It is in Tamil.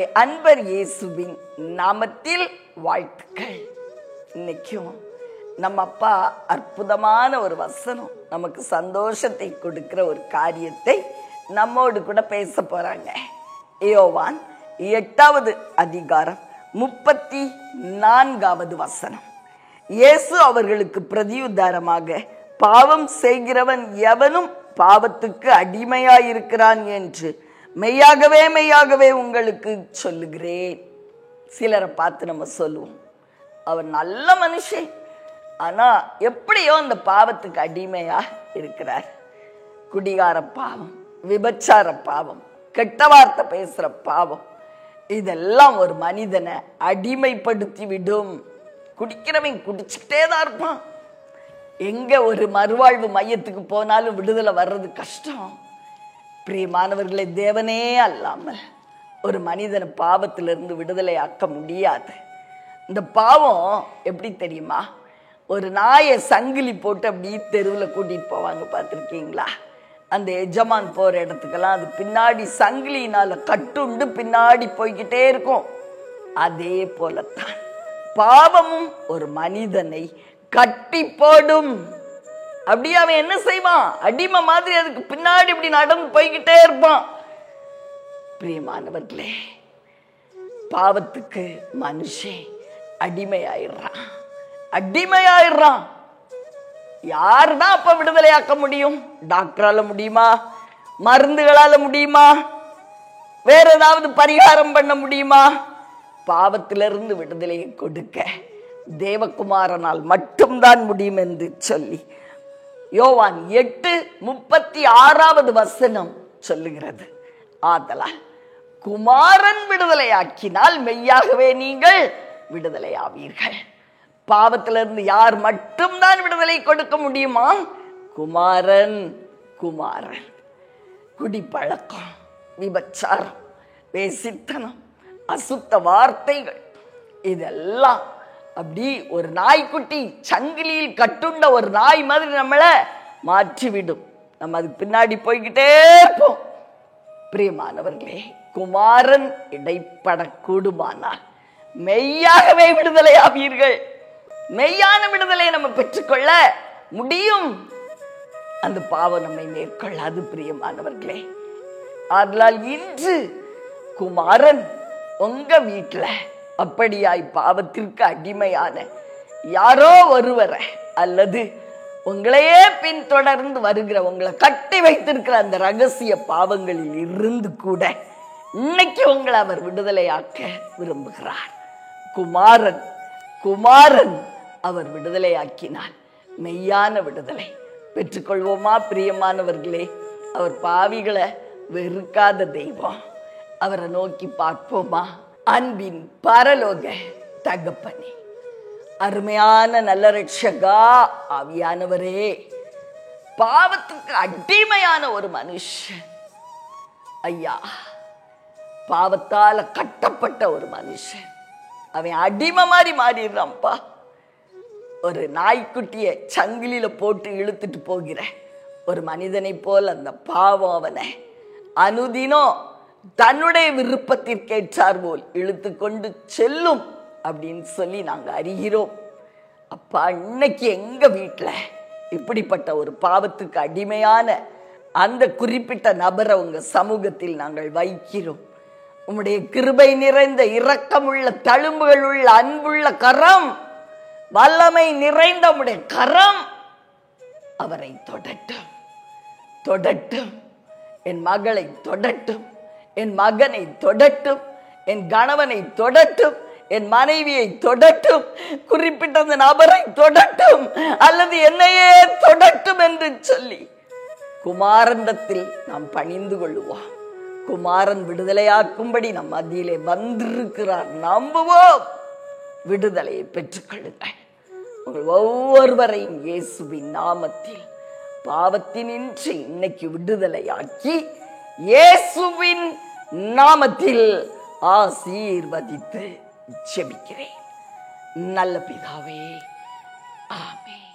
நம்முடைய அன்பர் இயேசுவின் நாமத்தில் வாழ்த்துக்கள். இன்னைக்கும் நம்ம அப்பா அற்புதமான ஒரு வசனம், நமக்கு சந்தோஷத்தை கொடுக்கிற ஒரு காரியத்தை நம்மோடு கூட பேச போறாங்க. யோவான் 8வது அதிகாரம் 34வது வசனம். இயேசு அவர்களுக்கு பிரதியுத்தரமாக, பாவம் செய்கிறவன் எவனும் பாவத்துக்கு அடிமையாயிருக்கிறான் என்று மெய்யாகவே மெய்யாகவே உங்களுக்கு சொல்லுகிறேன். சிலரை பார்த்து நம்ம சொல்லுவோம், அவர் நல்ல மனுஷன், ஆனா எப்படியோ அந்த பாவத்துக்கு அடிமையா இருக்கிறார். குடிகார பாவம், விபச்சார பாவம், கெட்ட வார்த்தை பேசுற பாவம், இதெல்லாம் ஒரு மனிதனை அடிமைப்படுத்தி விடும். குடிக்கிறவன் குடிச்சுக்கிட்டே தான் இருப்பான். எங்க ஒரு மறுவாழ்வு மையத்துக்கு போனாலும் விடுதலை வர்றது கஷ்டம். பிரியமானவர்களே, தேவனே அல்லாமல் ஒரு மனிதனை பாவத்திலிருந்து விடுதலை ஆக்க முடியாது. இந்த பாவம் எப்படி தெரியுமா? ஒரு நாயை சங்கிலி போட்டு அப்படி தெருவில் கூட்டிட்டு போவாங்க, பார்த்துருக்கீங்களா? அந்த எஜமான் போற இடத்துக்கெல்லாம் அது பின்னாடி சங்கிலினால கட்டுண்டு பின்னாடி போய்கிட்டே இருக்கும். அதே போலத்தான் பாவமும் ஒரு மனிதனை கட்டி போடும். அப்படி அவன் என்ன செய்வான்? அடிமை மாதிரி அதுக்கு பின்னாடி இப்படி நடந்து போய்கிட்டே இருப்பான். பிரியமானவர்களே, பாவத்துக்கு மனுஷன் அடிமையாயிடுறான். அடிமையாயிடுறான். யாருதான் அப்ப விடுதலையாக்க முடியும்? டாக்டரால முடியுமா? மருந்துகளால முடியுமா? வேற ஏதாவது பரிகாரம் பண்ண முடியுமா? பாவத்திலிருந்து விடுதலையை கொடுக்க தேவகுமாரனால் மட்டும்தான் முடியும் என்று சொல்லி யோவான் 8:36வது வசனம் சொல்லுகிறது. ஆதலால் குமாரன் விடுதலையாக்கினால் மெய்யாகவே நீங்கள் விடுதலையாவீர்கள். பாவத்திலிருந்து யார் மட்டும்தான் விடுதலை கொடுக்க முடியுமா? குமாரன். குமாரன். குடிப்பழக்கம், விபச்சாரம், வேசித்தனம், அசுத்த வார்த்தைகள், இதெல்லாம் அப்படி ஒரு நாய்க்குட்டி சங்கிலியில் கட்டுண்ட ஒரு நாய் மாதிரி நம்மளை மாற்றிவிடும். நம்ம அதுக்கு பின்னாடி போய்கிட்டே இருப்போம். பிரியமானவர்களே, குமாரன் இடைப்படக்கூடுமானால் மெய்யாகவே விடுதலையாவீர்கள். மெய்யான விடுதலை நம்ம பெற்றுக்கொள்ள முடியும். அந்த பாவம் நம்மை மேற்கொள்ளாது. பிரியமானவர்களே, ஆதலால் இன்று குமாரன் உங்க வீட்டுல அப்படியாய் பாவத்திற்கு அடிமையான யாரோ ஒருவரை, அல்லது உங்களையே பின்தொடர்ந்து வருகிற, உங்களை கட்டி வைத்திருக்கிற அந்த ரகசிய பாவங்களில் இருந்து கூட இன்னைக்கு உங்களை அவர் விடுதலையாக்க விரும்புகிறார். குமாரன். குமாரன் அவர் விடுதலையாக்கினால் மெய்யான விடுதலை பெற்றுக்கொள்வோமா? பிரியமானவர்களே, அவர் பாவிகளை வெறுக்காத தெய்வம். அவரை நோக்கி பார்ப்போமா? அன்பின் பரலோக தகப்பனே, அருமையான நல்ல ரட்சகா ஆவியானவரே, பாவத்துக்கு அடிமையான ஒரு மனுஷன் ஐயா, பாவத்தால கட்டப்பட்ட ஒரு மனுஷன், அவன் அடிமை மாதிரி மாறிடுறான்ப்பா. ஒரு நாய்க்குட்டிய சங்கிலியில போட்டு இழுத்துட்டு போகிற ஒரு மனிதனை போல் அந்த பாவம் அவனை அனுதினம் தன்னுடைய விருப்பத்திற்கேற்றார் போல் இழுத்து கொண்டு செல்லும் அப்படின்னு சொல்லி நாங்க அறிகிறோம். அப்பா, இன்னைக்கு எங்க வீட்டுல இப்படிப்பட்ட ஒரு பாவத்துக்கு அடிமையான அந்த குறிப்பிட்ட நபரை உங்க சமூகத்தில் நாங்கள் வைக்கிறோம். உம்முடைய கிருபை நிறைந்த இரக்கமுள்ள தழும்புகள் உள்ள அன்புள்ள கரம், வல்லமை நிறைந்த உம்முடைய கரம் அவரை தொடட்டும். தொடட்டும். என் மகளை தொடட்டும், என் மகனை தொடட்டும், என் கணவனை தொடட்டும், என் மனைவியை தொடட்டும், குறிப்பிட்ட அந்த நபரை தொடட்டும், அல்லது என்னையே தொடட்டும் என்று சொல்லி குமாரண்டத்தில் நாம் பணிந்து கொள்ளுவோம். குமாரன் விடுதலையாக்கும்படி நம் மத்தியிலே வந்திருக்கிறார். நம்புவோம். விடுதலையை பெற்றுக்கொள்ளுங்கள். உங்கள் ஒவ்வொருவரையும் இயேசுவின் நாமத்தில் பாவத்தினின்று இன்னைக்கு விடுதலையாக்கி இயேசுவின் நாமத்தில் ஆசீர்வதித்து ஜெபிக்கிறேன். நல்ல பிதாவே, ஆமென்.